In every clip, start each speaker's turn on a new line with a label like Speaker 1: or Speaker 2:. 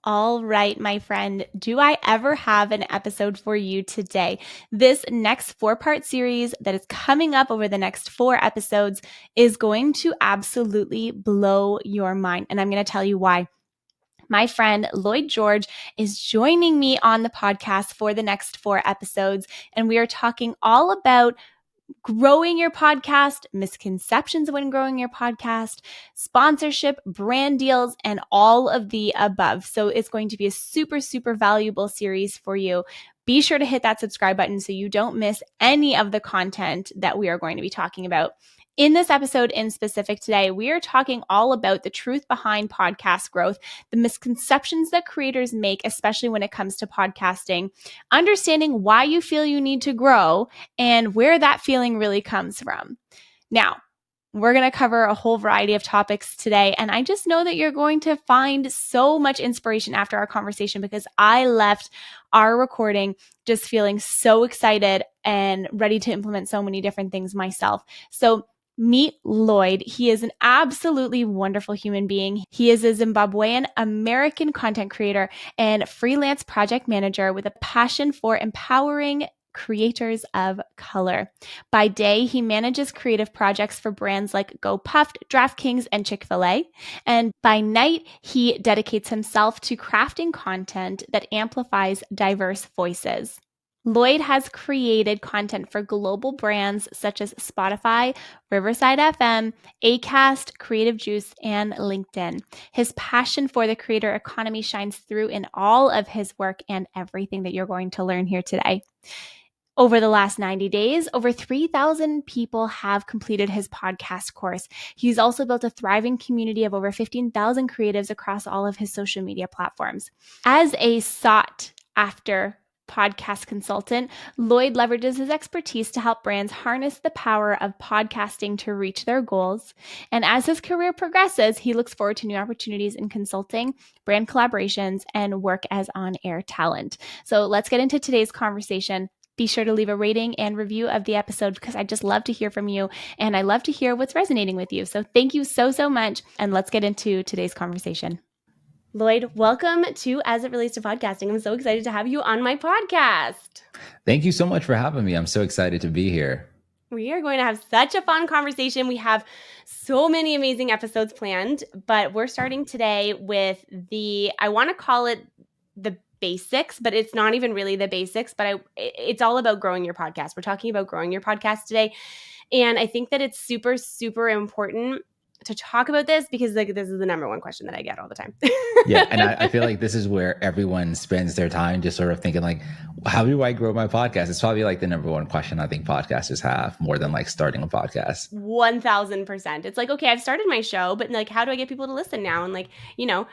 Speaker 1: All right, my friend, do I ever have an episode for you today? This next 4-part series that is coming up over the next 4 episodes is going to absolutely blow your mind. And I'm going to tell you why. My friend Lloyd George is joining me on the podcast for the next 4 episodes. And we are talking all about growing your podcast, misconceptions when growing your podcast, sponsorship, brand deals, and all of the above. So it's going to be a super, super valuable series for you. Be sure to hit that subscribe button so you don't miss any of the content that we are going to be talking about. In this episode in specific today, we are talking all about the truth behind podcast growth, the misconceptions that creators make, especially when it comes to podcasting, understanding why you feel you need to grow, and where that feeling really comes from. Now, we're going to cover a whole variety of topics today, and I just know that you're going to find so much inspiration after our conversation because I left our recording just feeling so excited and ready to implement so many different things myself. So meet Lloyd. He is an absolutely wonderful human being. He is a Zimbabwean American content creator and freelance project manager with a passion for empowering creators of color. By day, he manages creative projects for brands like Go Puffed, DraftKings, and Chick-fil-A. And by night, he dedicates himself to crafting content that amplifies diverse voices. Lloyd has created content for global brands such as Spotify, Riverside FM, Acast, Creative Juice, and LinkedIn. His passion for the creator economy shines through in all of his work and everything that you're going to learn here today. Over the last 90 days, over 3,000 people have completed his podcast course. He's also built a thriving community of over 15,000 creatives across all of his social media platforms. As a sought-after podcast consultant, Lloyd leverages his expertise to help brands harness the power of podcasting to reach their goals. And as his career progresses, he looks forward to new opportunities in consulting, brand collaborations, and work as on-air talent. So let's get into today's conversation. Be sure to leave a rating and review of the episode because I just love to hear from you and I love to hear what's resonating with you. So thank you so, so much. And let's get into today's conversation. Lloyd, welcome to As It Relates to Podcasting. I'm so excited to have you on my podcast.
Speaker 2: Thank you so much for having me. I'm so excited to be here.
Speaker 1: We are going to have such a fun conversation. We have so many amazing episodes planned, but we're starting today with I want to call it the basics, but it's not even really the basics, but it's all about growing your podcast. We're talking about growing your podcast today. And I think that it's super, super important to talk about this because this is the number one question that I get all the time.
Speaker 2: Yeah. And I feel like this is where everyone spends their time just sort of thinking like, how do I grow my podcast? It's probably like the number one question I think podcasters have more than like starting a podcast.
Speaker 1: 1,000%. It's like, okay, I've started my show, but like, how do I get people to listen now? And like,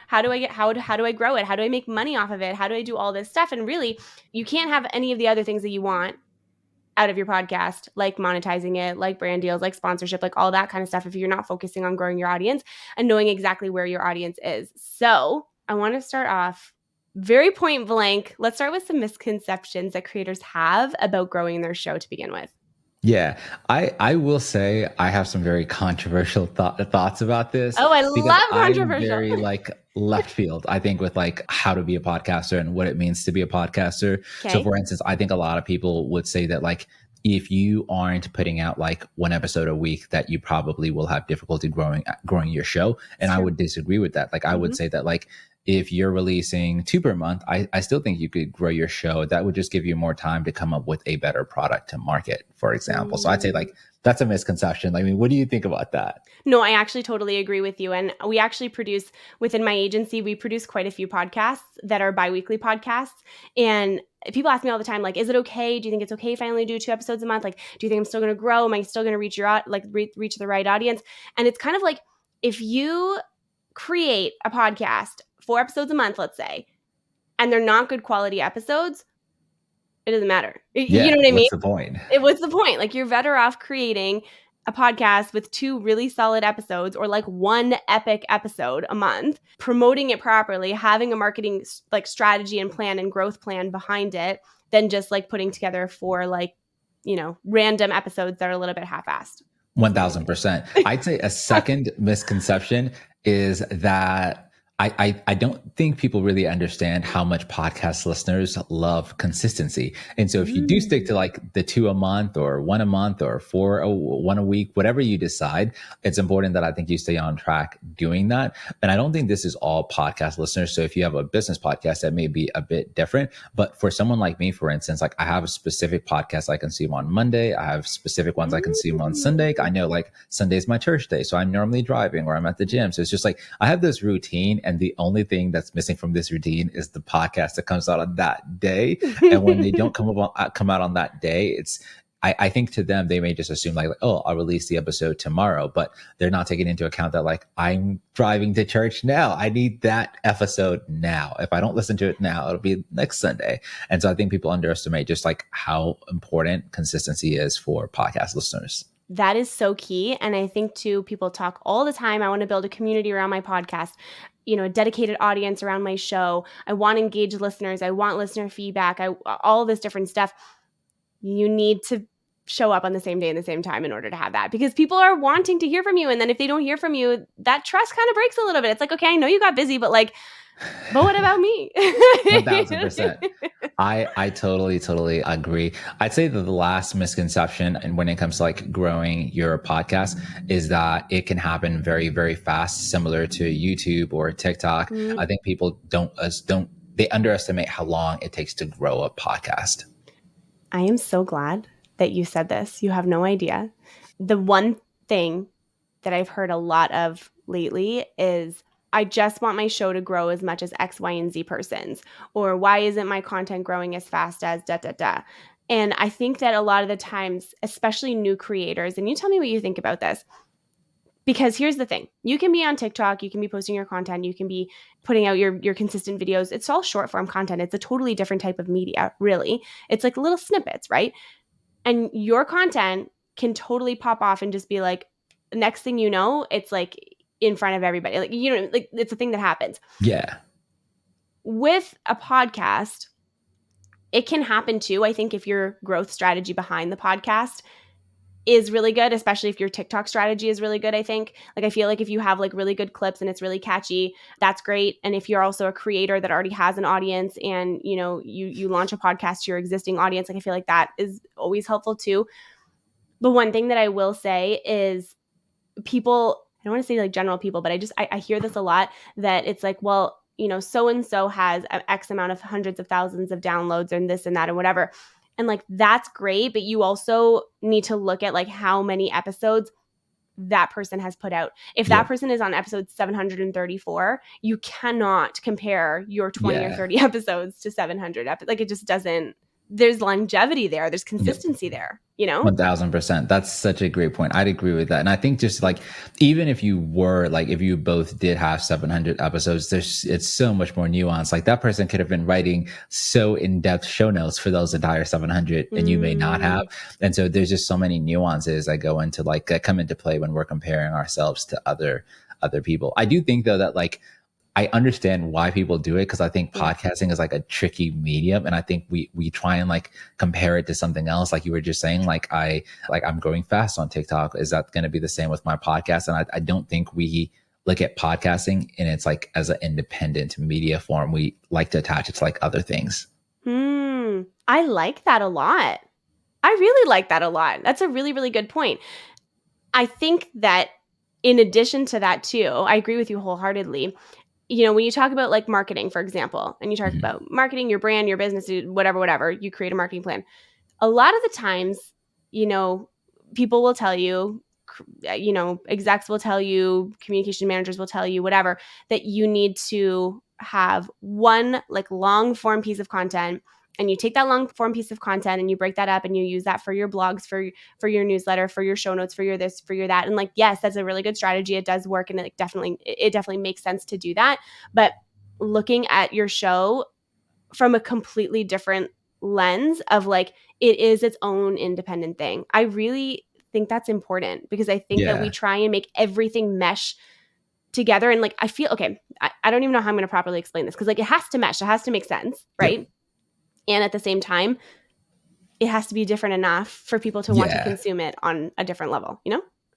Speaker 1: how do I grow it? How do I make money off of it? How do I do all this stuff? And really, you can't have any of the other things that you want out of your podcast, like monetizing it, like brand deals, like sponsorship, like all that kind of stuff if you're not focusing on growing your audience and knowing exactly where your audience is. So I want to start off very point blank. Let's start with some misconceptions that creators have about growing their show to begin with.
Speaker 2: Yeah, I will say I have some very controversial thoughts about this.
Speaker 1: Oh, I love controversial.
Speaker 2: I'm very like left field, I think, with like how to be a podcaster and what it means to be a podcaster.
Speaker 1: Okay.
Speaker 2: So for instance, I think a lot of people would say that like, if you aren't putting out like one episode a week, that you probably will have difficulty growing your show. And I would disagree with that. Like I would say that like, if you're releasing 2 per month, I still think you could grow your show. That would just give you more time to come up with a better product to market, for example. So I'd say like, that's a misconception. I mean, what do you think about that?
Speaker 1: No, I actually totally agree with you. And we actually produce, within my agency, we produce quite a few podcasts that are bi-weekly podcasts. And people ask me all the time, like, is it okay? Do you think it's okay if I only do 2 episodes a month? Like, do you think I'm still going to grow? Am I still going to reach reach the right audience? And it's kind of like, if you create a podcast 4 episodes a month, let's say, and they're not good quality episodes, it doesn't matter.
Speaker 2: Yeah,
Speaker 1: you know what I mean?
Speaker 2: What's the point?
Speaker 1: What's the point? Like, you're better off creating a podcast with 2 really solid episodes or like 1 epic episode a month, promoting it properly, having a marketing like strategy and plan and growth plan behind it than just like putting together 4 like, random episodes that are a little bit half-assed.
Speaker 2: 1,000%. I'd say a second misconception is that I don't think people really understand how much podcast listeners love consistency. And so if you do stick to like the 2 a month or 1 a month or one a week, whatever you decide, it's important that I think you stay on track doing that. And I don't think this is all podcast listeners. So if you have a business podcast, that may be a bit different. But for someone like me, for instance, like I have a specific podcast I consume on Monday. I have specific ones I consume on Sunday. I know like Sunday's my church day. So I'm normally driving or I'm at the gym. So it's just like I have this routine, and the only thing that's missing from this routine is the podcast that comes out on that day. And when they don't come out on that day, I think to them, they may just assume like, oh, I'll release the episode tomorrow, but they're not taking into account that like, I'm driving to church now. I need that episode now. If I don't listen to it now, it'll be next Sunday. And so I think people underestimate just like how important consistency is for podcast listeners.
Speaker 1: That is so key. And I think too, people talk all the time. I want to build a community around my podcast, a dedicated audience around my show. I want engaged listeners. I want listener feedback. All this different stuff. You need to show up on the same day and the same time in order to have that, because people are wanting to hear from you. And then if they don't hear from you, that trust kind of breaks a little bit. It's like, okay, I know you got busy, but what about me?
Speaker 2: 1000%. I totally agree. I'd say that the last misconception, and when it comes to like growing your podcast, is that it can happen very, very fast, similar to YouTube or TikTok. I think people they underestimate how long it takes to grow a podcast.
Speaker 1: I am so glad that you said this. You have no idea. The one thing that I've heard a lot of lately is, I just want my show to grow as much as X, Y, and Z persons, or why isn't my content growing as fast as da, da, da. And I think that a lot of the times, especially new creators, and you tell me what you think about this, because here's the thing. You can be on TikTok, you can be posting your content, you can be putting out your consistent videos. It's all short form content. It's a totally different type of media, really. It's like little snippets, right? And your content can totally pop off and just be like, next thing you know, it's like in front of everybody. Like, it's a thing that happens.
Speaker 2: Yeah.
Speaker 1: With a podcast, it can happen too. I think if your growth strategy behind the podcast is really good, especially if your TikTok strategy is really good, I think. Like, I feel like if you have like really good clips and it's really catchy, that's great. And if you're also a creator that already has an audience and, you launch a podcast to your existing audience, like I feel like that is always helpful too. But one thing that I will say is, people, I don't want to say like general people, but I hear this a lot, that it's like, well, so-and-so has X amount of hundreds of thousands of downloads and this and that and whatever. And like, that's great. But you also need to look at like how many episodes that person has put out. If that person is on episode 734, you cannot compare your 20 or 30 episodes to 700 episodes. Like, it just doesn't, there's longevity there. There's consistency there,
Speaker 2: 1000%. That's such a great point. I'd agree with that. And I think just like, even if you both did have 700 episodes, it's so much more nuanced. Like, that person could have been writing so in-depth show notes for those entire 700 and you may not have. And so there's just so many nuances that go into that come into play when we're comparing ourselves to other people. I do think though that like, I understand why people do it, because I think podcasting is like a tricky medium, and I think we try and like compare it to something else. Like you were just saying, I'm growing fast on TikTok. Is that going to be the same with my podcast? And I don't think we look at podcasting and it's like as an independent media form. We like to attach it to like other things.
Speaker 1: I like that a lot. I really like that a lot. That's a really, really good point. I think that in addition to that too, I agree with you wholeheartedly. When you talk about like marketing, for example, and you talk about marketing, your brand, your business, whatever, you create a marketing plan. A lot of the times, people will tell you, execs will tell you, communication managers will tell you, whatever, that you need to have one like long form piece of content. And you take that long form piece of content and you break that up and you use that for your blogs, for your newsletter, for your show notes, for your this, for your that. And like, yes, that's a really good strategy. It does work. And it definitely makes sense to do that. But looking at your show from a completely different lens of like, it is its own independent thing. I really think that's important, because I think that we try and make everything mesh together. And like, I feel, okay, I don't even know how I'm going to properly explain this, because like, it has to mesh. It has to make sense. Right. Yep. And at the same time, it has to be different enough for people to want to consume it on a different level,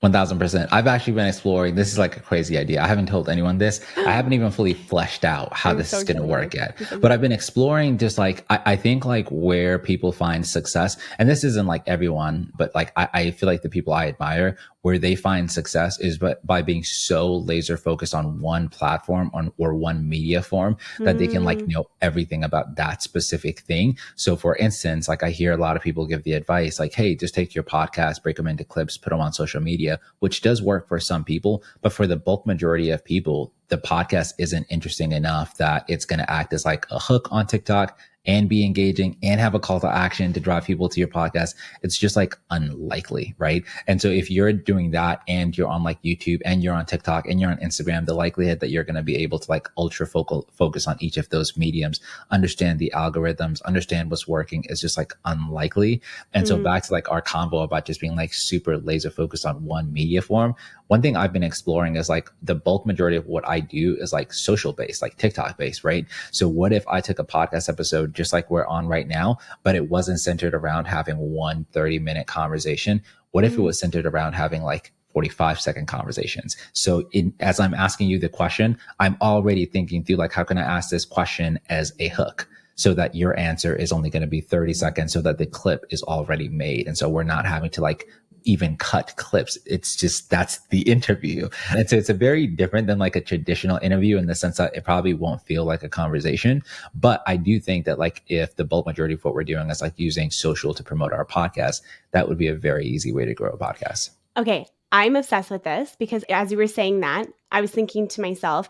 Speaker 2: 1000%. I've actually been exploring. This is like a crazy idea. I haven't told anyone this. I haven't even fully fleshed out how
Speaker 1: I'm
Speaker 2: this
Speaker 1: so
Speaker 2: is going to work
Speaker 1: excited.
Speaker 2: yet. But I've been exploring just like, I think like where people find success, and this isn't like everyone, but like I feel like the people I admire, where they find success is by being so laser focused on one platform or one media form that they can like know everything about that specific thing. So for instance, like I hear a lot of people give the advice like, hey, just take your podcast, break them into clips, put them on social media, which does work for some people. But for the bulk majority of people, the podcast isn't interesting enough that it's going to act as like a hook on TikTok and be engaging and have a call to action to drive people to your podcast. It's just like unlikely, right? And so if you're doing that and you're on like YouTube and you're on TikTok and you're on Instagram, the likelihood that you're going to be able to like focus on each of those mediums, understand the algorithms, understand what's working is just like unlikely. And so back to like our convo about just being like super laser focused on one media form. One thing I've been exploring is like the bulk majority of what I do is like social based, like TikTok based, right? So what if I took a podcast episode just like we're on right now, but it wasn't centered around having one 30-minute conversation? What if it was centered around having like 45-second conversations? So as I'm asking you the question, I'm already thinking through like, how can I ask this question as a hook? So that your answer is only going to be 30 seconds so that the clip is already made. And so we're not having to like even cut clips. It's just, that's the interview. And so it's a very different than like a traditional interview in the sense that it probably won't feel like a conversation. But I do think that like if the bulk majority of what we're doing is like using social to promote our podcast, that would be a very easy way to grow a podcast.
Speaker 1: Okay. I'm obsessed with this because as you were saying that, I was thinking to myself,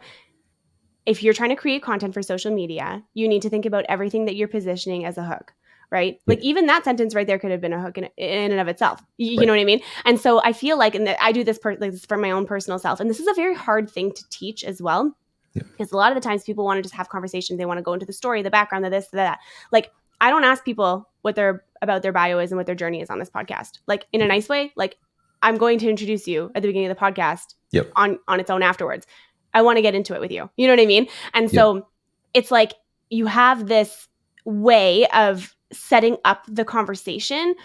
Speaker 1: if you're trying to create content for social media, you need to think about everything that you're positioning as a hook, right? Like even that sentence right there could have been a hook in and of itself. You know what I mean? And so I feel like, and I do this, like this for my own personal self, and this is a very hard thing to teach as well. Because a lot of the times people want to just have conversations. They want to go into the story, the background, the this, the that. Like I don't ask people what their bio is and what their journey is on this podcast. Like in a nice way, like I'm going to introduce you at the beginning of the podcast on its own afterwards. I want to get into it with you. You know what I mean? And so it's like you have this way of setting up the conversation.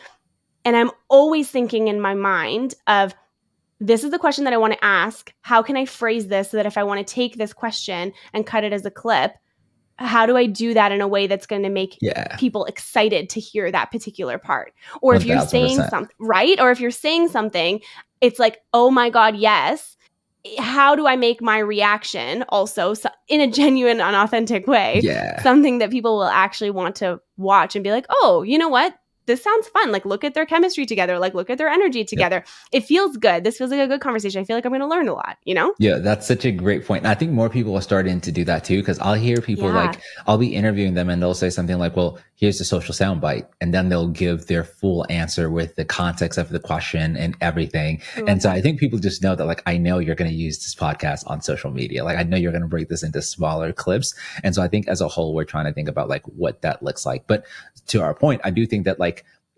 Speaker 1: And I'm always thinking in my mind of, this is the question that I want to ask. How can I phrase this so that if I want to take this question and cut it as a clip, how do I do that in a way that's going to make people excited to hear that particular part? Or if you're saying something, right? Or if you're saying something, it's like, oh my God, yes. How do I make my reaction also in a genuine, unauthentic way? Something that people will actually want to watch and be like, oh, you know what? This sounds fun. Like, look at their chemistry together. Like, look at their energy together. It feels good. This feels like a good conversation. I feel like I'm going to learn a lot, you know?
Speaker 2: Yeah, that's such a great point. And I think more people are starting to do that too, because I'll hear people like, I'll be interviewing them and they'll say something like, well, here's the social soundbite. And then they'll give their full answer with the context of the question and everything. And so I think people just know that, like, I know you're going to use this podcast on social media. Like, I know you're going to break this into smaller clips. And so I think as a whole, we're trying to think about like what that looks like. But to our point, I do think that like,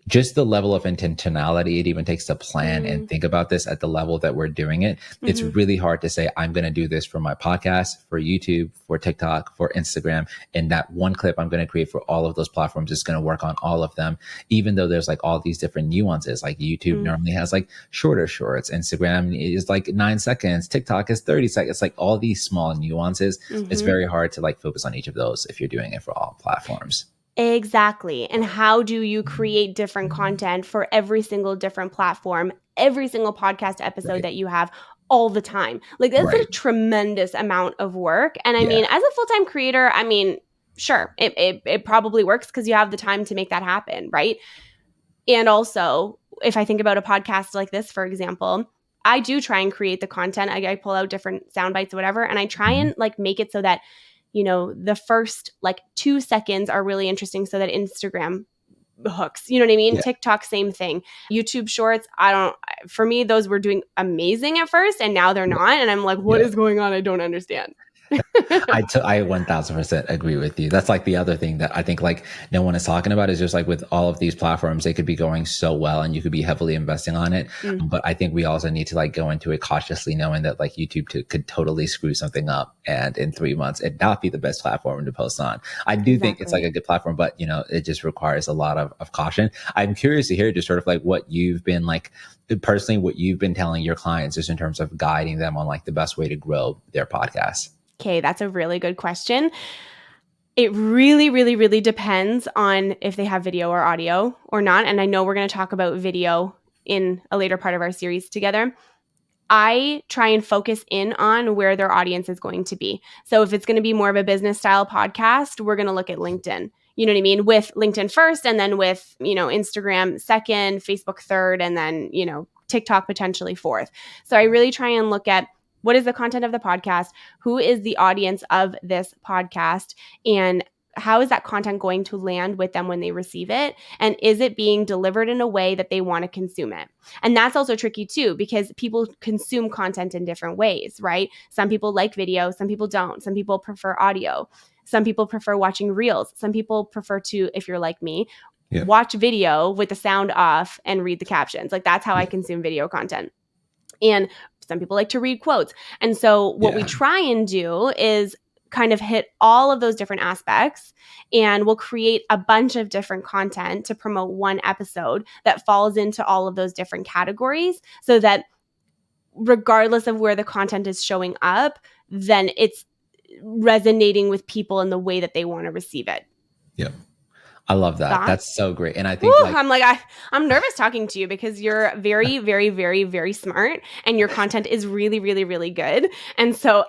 Speaker 2: just the level of intentionality it even takes to plan and think about this at the level that we're doing it. It's really hard to say, I'm going to do this for my podcast, for YouTube, for TikTok, for Instagram. And that one clip I'm going to create for all of those platforms is going to work on all of them, even though there's like all these different nuances. Like YouTube normally has like shorter shorts. Instagram is like 9 seconds. TikTok is 30 seconds. Like all these small nuances. It's very hard to like focus on each of those if you're doing it for all platforms.
Speaker 1: Exactly. And how do you create different content for every single different platform, every single podcast episode that you have all the time? Like that's a tremendous amount of work. And I mean, as a full-time creator, I mean, sure, it probably works because you have the time to make that happen, right? And also, if I think about a podcast like this, for example, I do try and create the content. I pull out different sound bites or whatever, and I try and like make it so that, you know, the first like 2 seconds are really interesting so that Instagram hooks. You know what I mean? TikTok, same thing. YouTube shorts, for me, those were doing amazing at first and now they're not. And I'm like, what is going on? I don't understand.
Speaker 2: I 1000% agree with you. That's like the other thing that I think like no one is talking about is just like with all of these platforms, they could be going so well and you could be heavily investing on it.
Speaker 1: Mm,
Speaker 2: But I think we also need to like go into it cautiously knowing that like YouTube could totally screw something up and in 3 months it not be the best platform to post on. I do think it's like
Speaker 1: exactly.
Speaker 2: a good platform, but you know, it just requires a lot of caution. I'm curious to hear just sort of like what you've been like personally, what you've been telling your clients just in terms of guiding them on like the best way to grow their podcast.
Speaker 1: Okay, that's a really good question. It really, really, really depends on if they have video or audio or not. And I know we're going to talk about video in a later part of our series together. I try and focus in on where their audience is going to be. So if it's going to be more of a business style podcast, we're going to look at LinkedIn. You know what I mean? With LinkedIn first, and then with, Instagram second, Facebook third, and then, TikTok potentially fourth. So I really try and look at what is the content of the podcast, who is the audience of this podcast, and how is that content going to land with them when they receive it? And is it being delivered in a way that they want to consume it? And that's also tricky too, because people consume content in different ways, right? Some people like video, some people don't. Some people prefer audio. Some people prefer watching reels. Some people prefer to, if you're like me,
Speaker 2: Yeah.
Speaker 1: watch video with the sound off and read the captions. Like that's how I consume video content. And some people like to read quotes. And so what we try and do is kind of hit all of those different aspects, and we'll create a bunch of different content to promote one episode that falls into all of those different categories, so that regardless of where the content is showing up, then it's resonating with people in the way that they want to receive it.
Speaker 2: Yep. I love that.
Speaker 1: Thoughts?
Speaker 2: That's so great. And I think like
Speaker 1: I'm nervous talking to you because you're very, very, very, very smart, and your content is really, really, really good. And so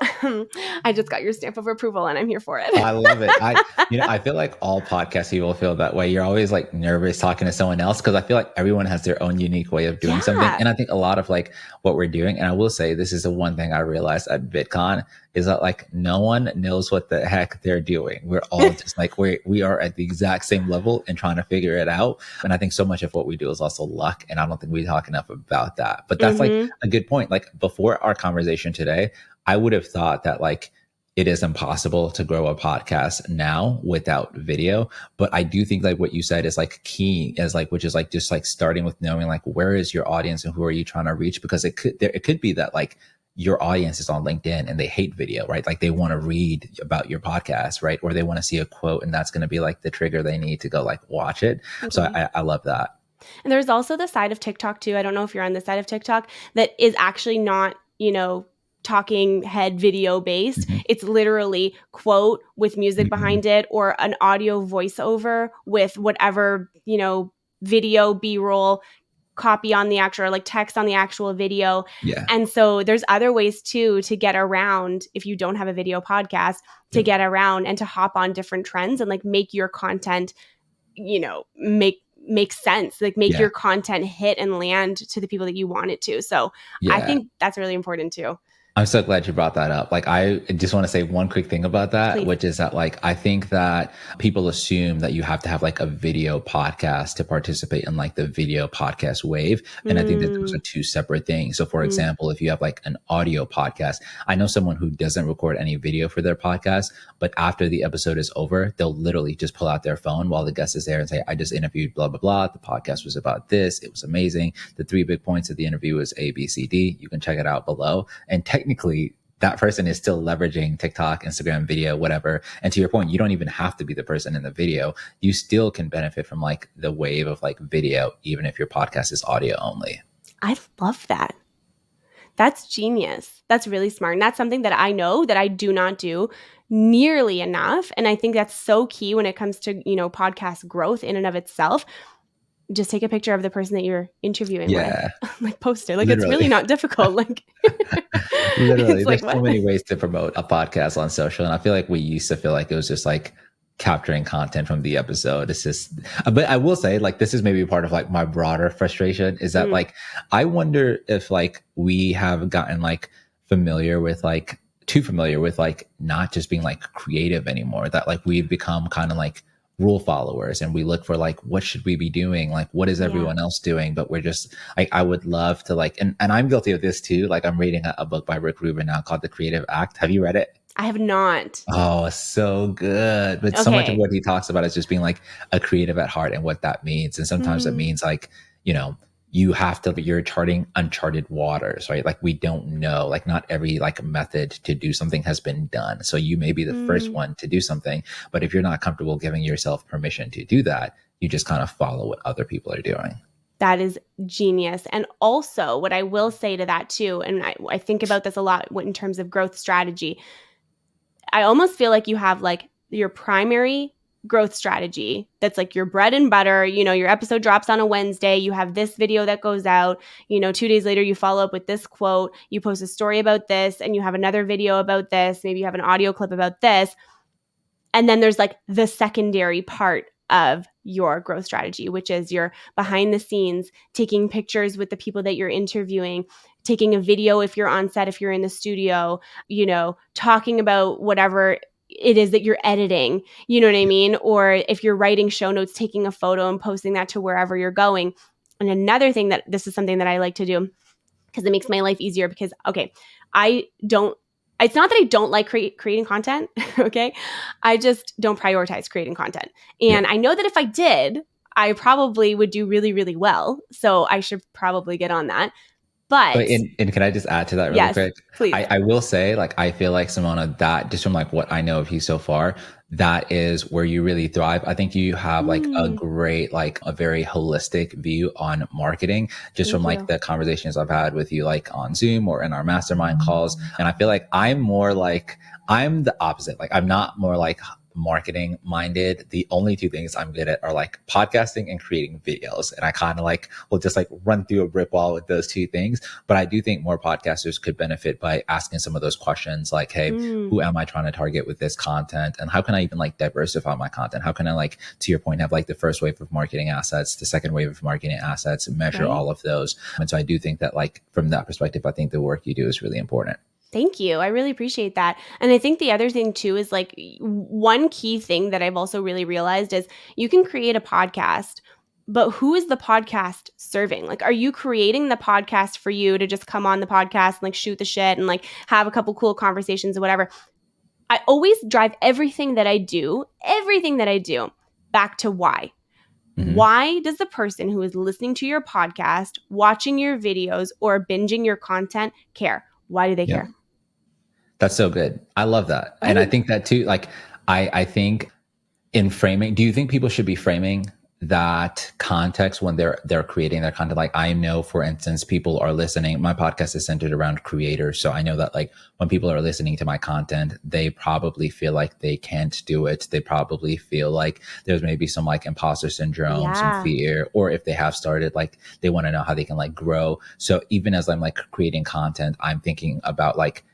Speaker 1: I just got your stamp of approval and I'm here for it.
Speaker 2: I love it. I feel like all podcast people feel that way. You're always like nervous talking to someone else because I feel like everyone has their own unique way of doing something. And I think a lot of like what we're doing, and I will say this is the one thing I realized at VidCon, is that like no one knows what the heck they're doing. We're all just like we are at the exact same level and trying to figure it out. And I think so much of what we do is also luck. And I don't think we talk enough about that. But that's like a good point. Like before our conversation today, I would have thought that like it is impossible to grow a podcast now without video. But I do think like what you said is like key, is like, which is like just like starting with knowing like where is your audience and who are you trying to reach? Because it could be that like your audience is on LinkedIn and they hate video, right? Like they want to read about your podcast, right? Or they want to see a quote, and that's going to be like the trigger they need to go like watch it. So I love that.
Speaker 1: And there's also the side of TikTok too. I don't know if you're on the side of TikTok that is actually not, talking head video based. It's literally quote with music behind it, or an audio voiceover with whatever, video, B-roll, copy on the actual, or like text on the actual video.
Speaker 2: Yeah.
Speaker 1: And so there's other ways too to get around, if you don't have a video podcast, to get around and to hop on different trends and like make your content, make sense, like make your content hit and land to the people that you want it to. So I think that's really important too.
Speaker 2: I'm so glad you brought that up. Like, I just want to say one quick thing about that,
Speaker 1: Please.
Speaker 2: Which is that like, I think that people assume that you have to have like a video podcast to participate in like the video podcast wave. And I think that those are two separate things. So for example, if you have like an audio podcast, I know someone who doesn't record any video for their podcast, but after the episode is over, they'll literally just pull out their phone while the guest is there and say, I just interviewed blah, blah, blah. The podcast was about this. It was amazing. The 3 big points of the interview was A, B, C, D. You can check it out below. And technically that person is still leveraging TikTok, Instagram, video, whatever. And to your point, you don't even have to be the person in the video. You still can benefit from like the wave of like video, even if your podcast is audio only.
Speaker 1: I love that. That's genius. That's really smart. And that's something that I know that I do not do nearly enough. And I think that's so key when it comes to, podcast growth in and of itself. Just take a picture of the person that you're interviewing with. Like post it. Like literally. It's really not difficult. Like
Speaker 2: literally, there's so many ways to promote a podcast on social. And I feel like we used to feel like it was just like capturing content from the episode. It's just, but I will say like, this is maybe part of like my broader frustration is that like, I wonder if like we have gotten like familiar with like, too familiar with like, not just being like creative anymore, that like we've become kind of like rule followers and we look for like, what should we be doing? Like, what is everyone else doing? But we're just like, I would love to like, and I'm guilty of this too. Like I'm reading a book by Rick Rubin now called The Creative Act. Have you read it?
Speaker 1: I have not.
Speaker 2: Oh, so good. But so much of
Speaker 1: Okay.
Speaker 2: what he talks about is just being like a creative at heart and what that means. And sometimes it means like, you know, you have to, you're charting uncharted waters, right? Like we don't know, like not every like method to do something has been done. So you may be the first one to do something, but if you're not comfortable giving yourself permission to do that, you just kind of follow what other people are doing.
Speaker 1: That is genius. And also, what I will say to that too, and I think about this a lot in terms of growth strategy, I almost feel like you have like your primary growth strategy that's like your bread and butter. You know, your episode drops on a Wednesday, you have this video that goes out, you know, 2 days later, you follow up with this quote, you post a story about this, and you have another video about this, maybe you have an audio clip about this. And then there's like the secondary part of your growth strategy, which is your behind the scenes, taking pictures with the people that you're interviewing, taking a video if you're on set, if you're in the studio, you know, talking about whatever it is that you're editing, you know what I mean? Or if you're writing show notes, taking a photo and posting that to wherever you're going. And another thing that this is something that I like to do because it makes my life easier because, okay, I don't, it's not that I don't like creating content, okay? I just don't prioritize creating content.
Speaker 2: Yeah.
Speaker 1: And I know that if I did, I probably would do really, really well. So I should probably get on that. But
Speaker 2: and can I just add to that really
Speaker 1: yes,
Speaker 2: quick?
Speaker 1: please.
Speaker 2: I will say, like, I feel like Simona, that just from like what I know of you so far, that is where you really thrive. I think you have like a great, like a very holistic view on marketing, just
Speaker 1: Thank
Speaker 2: from like
Speaker 1: you.
Speaker 2: the conversations I've had with you, like on Zoom or in our mastermind calls. And I feel like I'm more like, I'm the opposite. Like, I'm not more like marketing minded. The only two things I'm good at are like podcasting and creating videos. And I kind of like will just like run through a brick wall with those two things. But I do think more podcasters could benefit by asking some of those questions like, hey, who am I trying to target with this content? And how can I even like diversify my content? How can I like, to your point, have like the first wave of marketing assets, the second wave of marketing assets, and measure all of those? And so I do think that like from that perspective, I think the work you do is really important.
Speaker 1: Thank you. I really appreciate that. And I think the other thing too is like one key thing that I've also really realized is you can create a podcast, but who is the podcast serving? Like, are you creating the podcast for you to just come on the podcast and like shoot the shit and like have a couple cool conversations or whatever? I always drive everything that I do back to why. Why does the person who is listening to your podcast, watching your videos, or binging your content care? Why do they care?
Speaker 2: That's so good. I love that.
Speaker 1: Right?
Speaker 2: And I think that too, like, I think in framing, do you think people should be framing that context when they're creating their content? Like, I know, for instance, people are listening. My podcast is centered around creators. So I know that like when people are listening to my content, they probably feel like they can't do it. They probably feel like there's maybe some like imposter syndrome, some fear, or if they have started, like they want to know how they can like grow. So even as I'm like creating content, I'm thinking about like,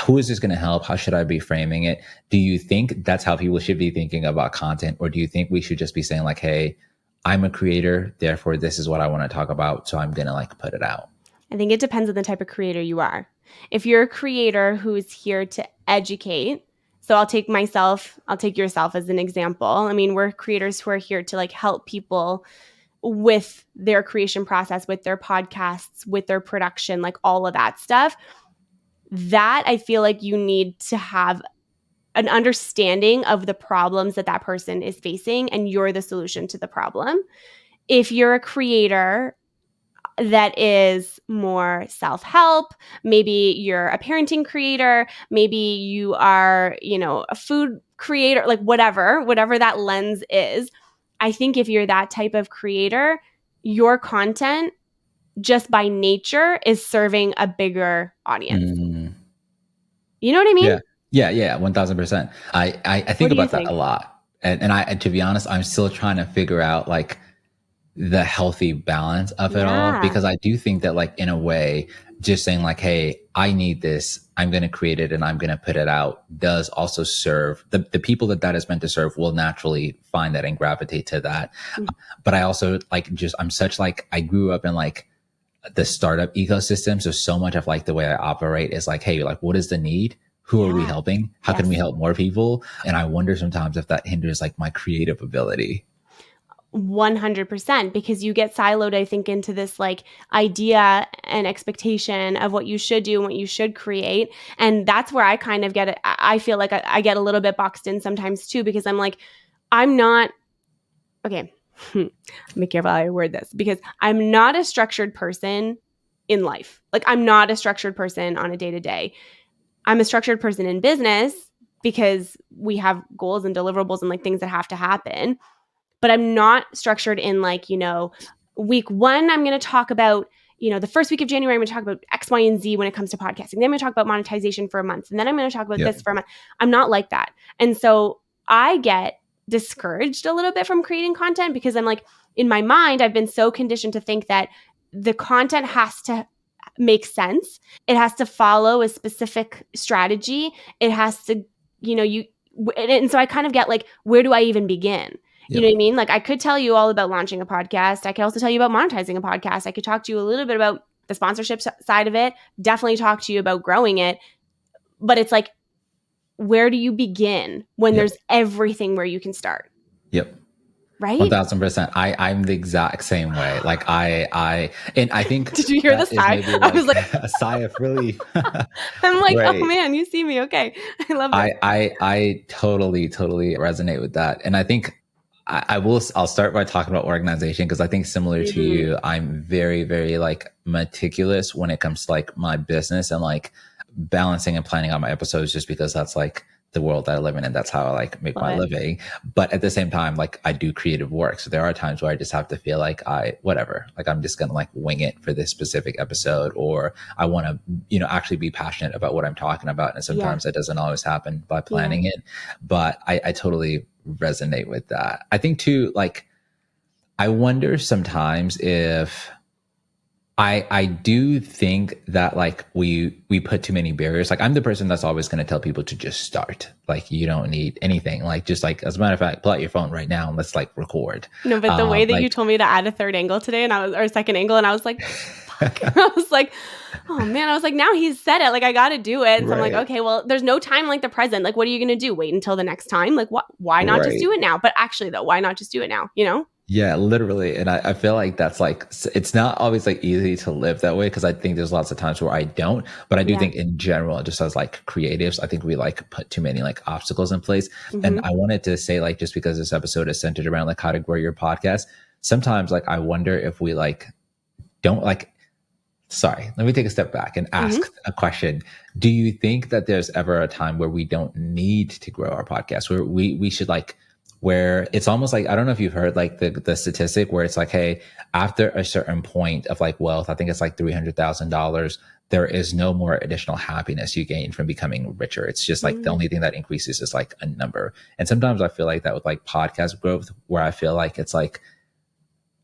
Speaker 2: who is this going to help? How should I be framing it? Do you think that's how people should be thinking about content? Or do you think we should just be saying like, hey, I'm a creator, therefore this is what I want to talk about, so I'm going to like put it out?
Speaker 1: I think it depends on the type of creator you are. If you're a creator who is here to educate, so I'll take yourself as an example. I mean, we're creators who are here to like help people with their creation process, with their podcasts, with their production, like all of that stuff. That I feel like you need to have an understanding of the problems that that person is facing, and you're the solution to the problem. If you're a creator that is more self-help, maybe you're a parenting creator, maybe you are, you know, a food creator, like whatever that lens is. I think if you're that type of creator, your content just by nature is serving a bigger audience. You know what I mean?
Speaker 2: Yeah, 1000%. I think about that a lot. And to be honest, I'm still trying to figure out like the healthy balance of it all, because I do think that like in a way, just saying like, hey, I need this, I'm going to create it and I'm going to put it out, does also serve the people that is meant to serve will naturally find that and gravitate to that. But I also like I'm such like, I grew up in like the startup ecosystem. So much of like the way I operate is like, hey, like what is the need? Who are we helping? How can we help more people? And I wonder sometimes if that hinders like my creative ability.
Speaker 1: 100%, because you get siloed, I think, into this like idea and expectation of what you should do and what you should create. And that's where I kind of get it. I feel like I get a little bit boxed in sometimes too, because I'm like, I'm not, okay, be careful how I word this, because I'm not a structured person in life. Like, I'm not a structured person on a day to day. I'm a structured person in business because we have goals and deliverables and like things that have to happen. But I'm not structured in like, week one, I'm going to talk about, the first week of January, I'm going to talk about X, Y, and Z when it comes to podcasting. Then I'm going to talk about monetization for a month. And then I'm going to talk about this for a month. I'm not like that. And so I get discouraged a little bit from creating content because I'm like, in my mind, I've been so conditioned to think that the content has to make sense. It has to follow a specific strategy. It has to, and so I kind of get like, where do I even begin? You know what I mean? Like, I could tell you all about launching a podcast. I could also tell you about monetizing a podcast. I could talk to you a little bit about the sponsorship side of it. Definitely talk to you about growing it. But it's like, where do you begin when there's everything where you can start?
Speaker 2: Yep.
Speaker 1: Right?
Speaker 2: 1000%. I'm the exact same way. Like and I think
Speaker 1: did you hear the sigh?
Speaker 2: Like
Speaker 1: I was like
Speaker 2: a sigh of relief.
Speaker 1: I'm like, right. Oh man, you see me. Okay. I love that.
Speaker 2: I totally resonate with that. And I think I'll start by talking about organization, because I think similar to you, I'm very, very like meticulous when it comes to like my business and like balancing and planning out my episodes, just because that's like the world that I live in and that's how I like make my living. But at the same time, like I do creative work. So there are times where I just have to feel like I'm just going to like wing it for this specific episode, or I want to, actually be passionate about what I'm talking about. And sometimes that doesn't always happen by planning it, but I totally resonate with that. I think too, like, I wonder sometimes if I do think that like we put too many barriers. Like, I'm the person that's always going to tell people to just start. Like, you don't need anything. Like, just like, as a matter of fact, pull out your phone right now and let's like record.
Speaker 1: No, but the way that you told me to add a third angle today, or a second angle, and I was like, fuck. I was like, oh man, I was like, now he's said it. Like, I got to do it. So I'm like, okay, well, there's no time like the present. Like, what are you going to do? Wait until the next time? Like, why not just do it now? But actually though, why not just do it now? Yeah,
Speaker 2: literally. And I feel like that's like, it's not always like easy to live that way, because I think there's lots of times where I don't, but I do think in general, just as like creatives, I think we like put too many like obstacles in place. And I wanted to say, like, just because this episode is centered around like how to grow your podcast, sometimes like I wonder if we like don't like, sorry, let me take a step back and ask a question. Do you think that there's ever a time where we don't need to grow our podcast, where we should like, where it's almost like, I don't know if you've heard like the statistic where it's like, hey, after a certain point of like wealth, I think it's like $300,000, there is no more additional happiness you gain from becoming richer. It's just like the only thing that increases is like a number. And sometimes I feel like that with like podcast growth, where I feel like it's like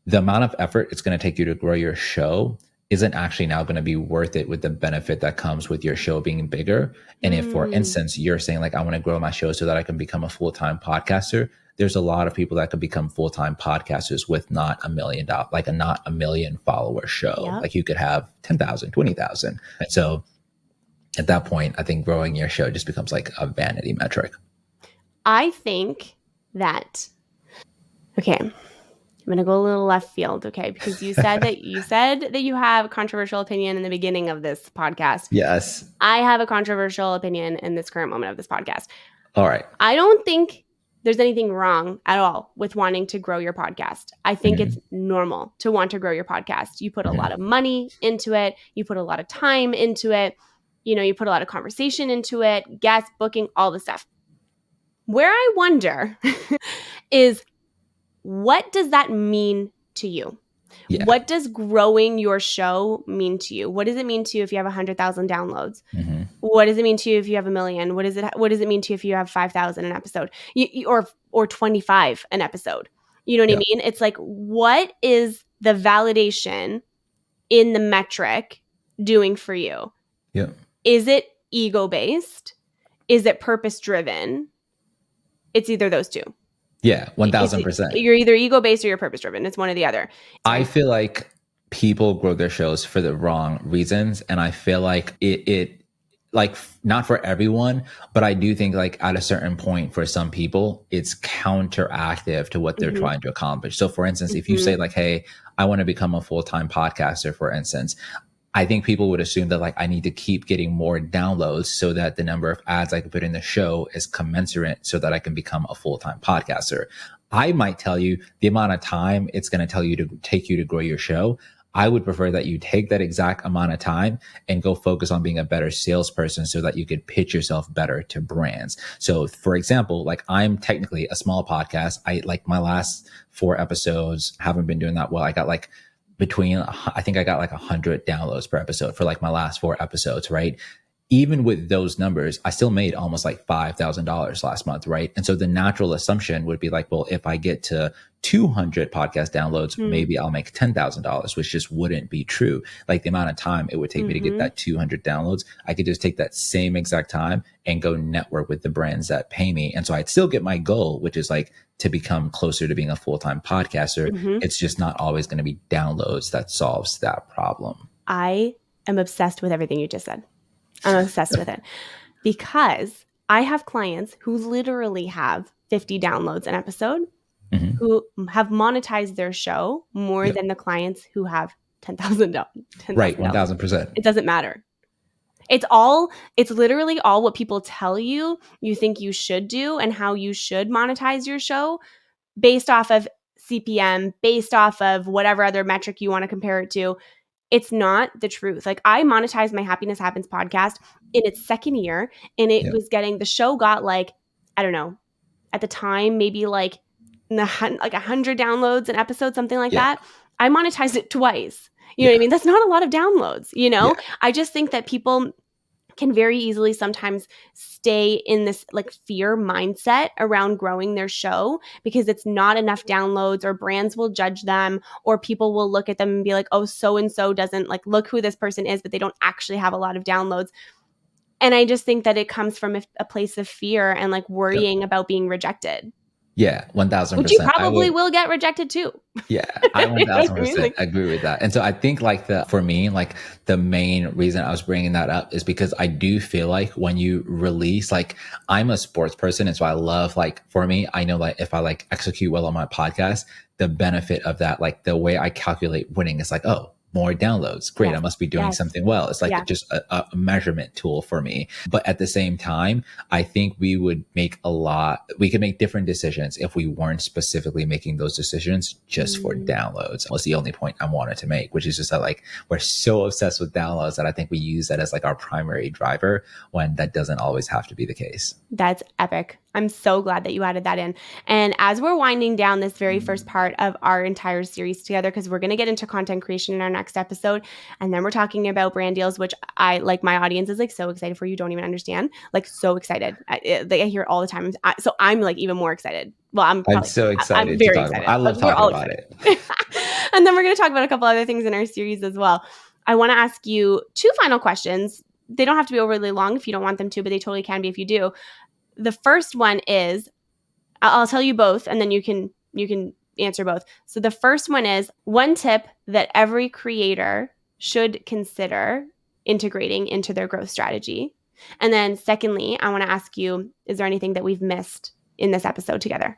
Speaker 2: the amount of effort it's going to take you to grow your show isn't actually now going to be worth it with the benefit that comes with your show being bigger. And if, for instance, you're saying like, I want to grow my show so that I can become a full-time podcaster, there's a lot of people that could become full-time podcasters with not $1 million, like not a million follower show. Yep. Like, you could have 10,000, 20,000. And so at that point, I think growing your show just becomes like a vanity metric.
Speaker 1: I think that, okay, I'm going to go a little left field, okay? Because you said that you have a controversial opinion in the beginning of this podcast.
Speaker 2: Yes.
Speaker 1: I have a controversial opinion in this current moment of this podcast.
Speaker 2: All right.
Speaker 1: I don't think there's anything wrong at all with wanting to grow your podcast. I think it's normal to want to grow your podcast. You put a lot of money into it. You put a lot of time into it. You put a lot of conversation into it, guest booking, all the stuff. Where I wonder is, what does that mean to you? Yeah. What does growing your show mean to you? What does it mean to you if you have 100,000 downloads? What does it mean to you if you have 1 million? What does it mean to you if you have 5,000 an episode, or 25 an episode? You know what I mean? It's like, what is the validation in the metric doing for you?
Speaker 2: Yeah.
Speaker 1: Is it ego based? Is it purpose driven? It's either those two.
Speaker 2: Yeah, 1,000%.
Speaker 1: You're either ego-based or you're purpose-driven. It's one or the other.
Speaker 2: I feel like people grow their shows for the wrong reasons, and I feel like it like not for everyone, but I do think like at a certain point for some people, it's counteractive to what they're
Speaker 1: Mm-hmm.
Speaker 2: trying to accomplish. So for instance, if you
Speaker 1: Mm-hmm.
Speaker 2: say like, hey, I want to become a full-time podcaster, for instance, I think people would assume that like I need to keep getting more downloads so that the number of ads I can put in the show is commensurate so that I can become a full-time podcaster. I might tell you the amount of time it's going to take you to grow your show. I would prefer that you take that exact amount of time and go focus on being a better salesperson so that you could pitch yourself better to brands. So for example, like I'm technically a small podcast. I like my last 4 episodes haven't been doing that well. I got like I think I got like 100 downloads per episode for like my last 4 episodes, right? Even with those numbers, I still made almost like $5,000 last month, right? And so the natural assumption would be like, well, if I get to 200 podcast downloads, maybe I'll make $10,000, which just wouldn't be true. Like the amount of time it would take me to get that 200 downloads, I could just take that same exact time and go network with the brands that pay me. And so I'd still get my goal, which is like to become closer to being a full-time podcaster. It's just not always going to be downloads that solves that problem.
Speaker 1: I am obsessed with everything you just said. I'm obsessed with it because I have clients who literally have 50 downloads an episode who have monetized their show more than the clients who have 10,000.
Speaker 2: Right, 1,000%.
Speaker 1: It doesn't matter. It's literally all what people tell you think you should do and how you should monetize your show based off of CPM, based off of whatever other metric you want to compare it to. It's not the truth. Like I monetized my Happiness Happens podcast in its second year and it was the show got like, I don't know, at the time, maybe like 100 downloads an episode, something like that. I monetized it twice. You know what I mean? That's not a lot of downloads, you know? I just think that people can very easily sometimes stay in this like fear mindset around growing their show because it's not enough downloads or brands will judge them or people will look at them and be like, oh, so-and-so doesn't like look who this person is, but they don't actually have a lot of downloads. And I just think that it comes from a place of fear and like worrying about being rejected.
Speaker 2: Yeah, 1,000%.
Speaker 1: Which you probably will get rejected too.
Speaker 2: Yeah, I 1,000% agree with that. And so I think like for me, like the main reason I was bringing that up is because I do feel like when you release, like I'm a sports person. And so I love like, for me, I know like if I like execute well on my podcast, the benefit of that, like the way I calculate winning is like, oh, more downloads. Great. I must be doing something well. It's like just a measurement tool for me. But at the same time, I think we could make different decisions if we weren't specifically making those decisions just for downloads. Was the only point I wanted to make, which is just that like we're so obsessed with downloads that I think we use that as like our primary driver when that doesn't always have to be the case.
Speaker 1: That's epic. I'm so glad that you added that in. And as we're winding down this very first part of our entire series together, because we're going to get into content creation in our next episode, and then we're talking about brand deals, which I like my audience is like so excited for. You don't even understand, like so excited. I hear it all the time. So I'm like even more excited. Well, I'm
Speaker 2: so excited.
Speaker 1: I'm very excited.
Speaker 2: I love talking about it.
Speaker 1: And then we're going to talk about a couple other things in our series as well. I want to ask you 2 final questions. They don't have to be overly long if you don't want them to, but they totally can be if you do. The first one is, I'll tell you both and then you can answer both. So the first one is one tip that every creator should consider integrating into their growth strategy. And then secondly, I want to ask you, is there anything that we've missed in this episode together?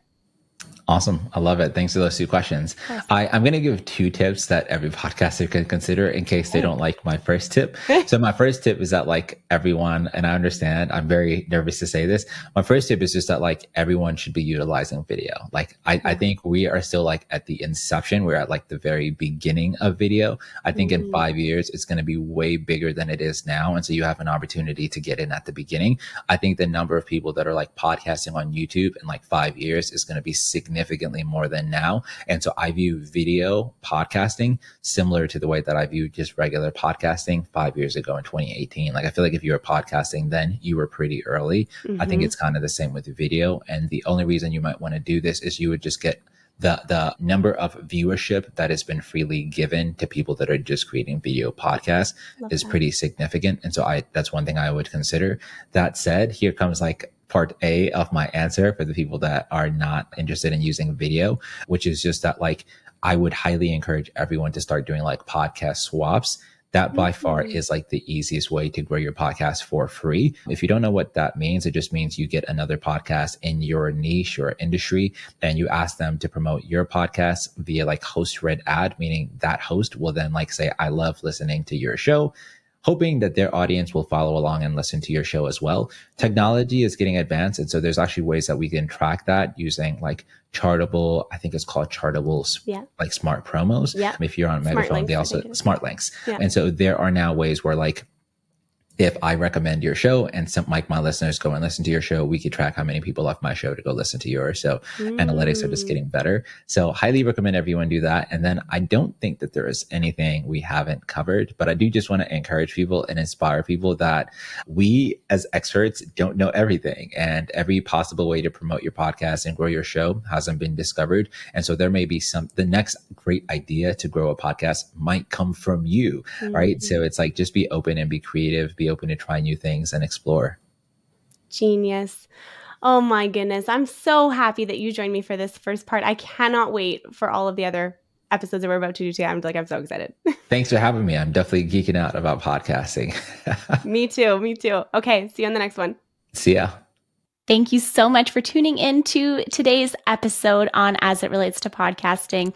Speaker 2: Awesome. I love it. Thanks for those 2 questions. I'm going to give 2 tips that every podcaster can consider in case they don't like my first tip. So my first tip is that like everyone, and I understand, I'm very nervous to say this. My first tip is just that like everyone should be utilizing video. Like I think we are still like at the inception. We're at like the very beginning of video. I think in 5 years, it's going to be way bigger than it is now. And so you have an opportunity to get in at the beginning. I think the number of people that are like podcasting on YouTube in like 5 years is going to be significantly more than now. And so I view video podcasting similar to the way that I viewed just regular podcasting 5 years ago in 2018. Like I feel like if you were podcasting then, you were pretty early. I think it's kind of the same with video. And the only reason you might want to do this is you would just get the number of viewership that has been freely given to people that are just creating video podcasts is pretty significant. And so that's one thing I would consider. That said, here comes like part A of my answer for the people that are not interested in using video, which is just that like I would highly encourage everyone to start doing like podcast swaps. that by far is like the easiest way to grow your podcast for free. If you don't know what that means, it just means you get another podcast in your niche or industry and you ask them to promote your podcast via like host read ad, meaning that host will then like say, I love listening to your show, hoping that their audience will follow along and listen to your show as well. Technology is getting advanced. And so there's actually ways that we can track that using like Chartable. I think it's called Chartable's like smart promos. If you're on Megaphone, they also smart links. And so there are now ways where like, if I recommend your show and some like my listeners go and listen to your show, we could track how many people left my show to go listen to yours. So analytics are just getting better. So highly recommend everyone do that. And then I don't think that there is anything we haven't covered, but I do just want to encourage people and inspire people that we as experts don't know everything, and every possible way to promote your podcast and grow your show hasn't been discovered. And so there may be the next great idea to grow a podcast might come from you, right? So it's like, just be open and be creative, be open to try new things and explore.
Speaker 3: Genius. Oh my goodness. I'm so happy that you joined me for this first part. I cannot wait for all of the other episodes that we're about to do today. I'm so excited. Thanks
Speaker 2: for having me. I'm definitely geeking out about podcasting.
Speaker 3: Me too. Okay. See you on the next one.
Speaker 2: See ya.
Speaker 1: Thank you so much for tuning in to today's episode on As It Relates to Podcasting.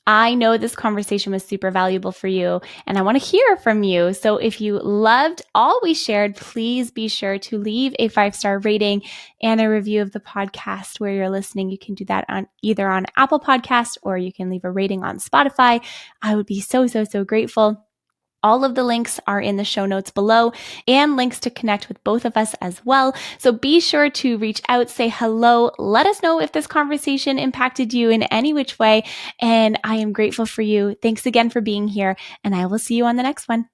Speaker 1: I know this conversation was super valuable for you, and I want to hear from you. So if you loved all we shared, please be sure to leave a 5-star rating and a review of the podcast where you're listening. You can do that on either on Apple Podcasts, or you can leave a rating on Spotify. I would be so grateful. All of the links are in the show notes below, and links to connect with both of us as well. So be sure to reach out, say hello, let us know if this conversation impacted you in any which way. And I am grateful for you. Thanks again for being here, and I will see you on the next one.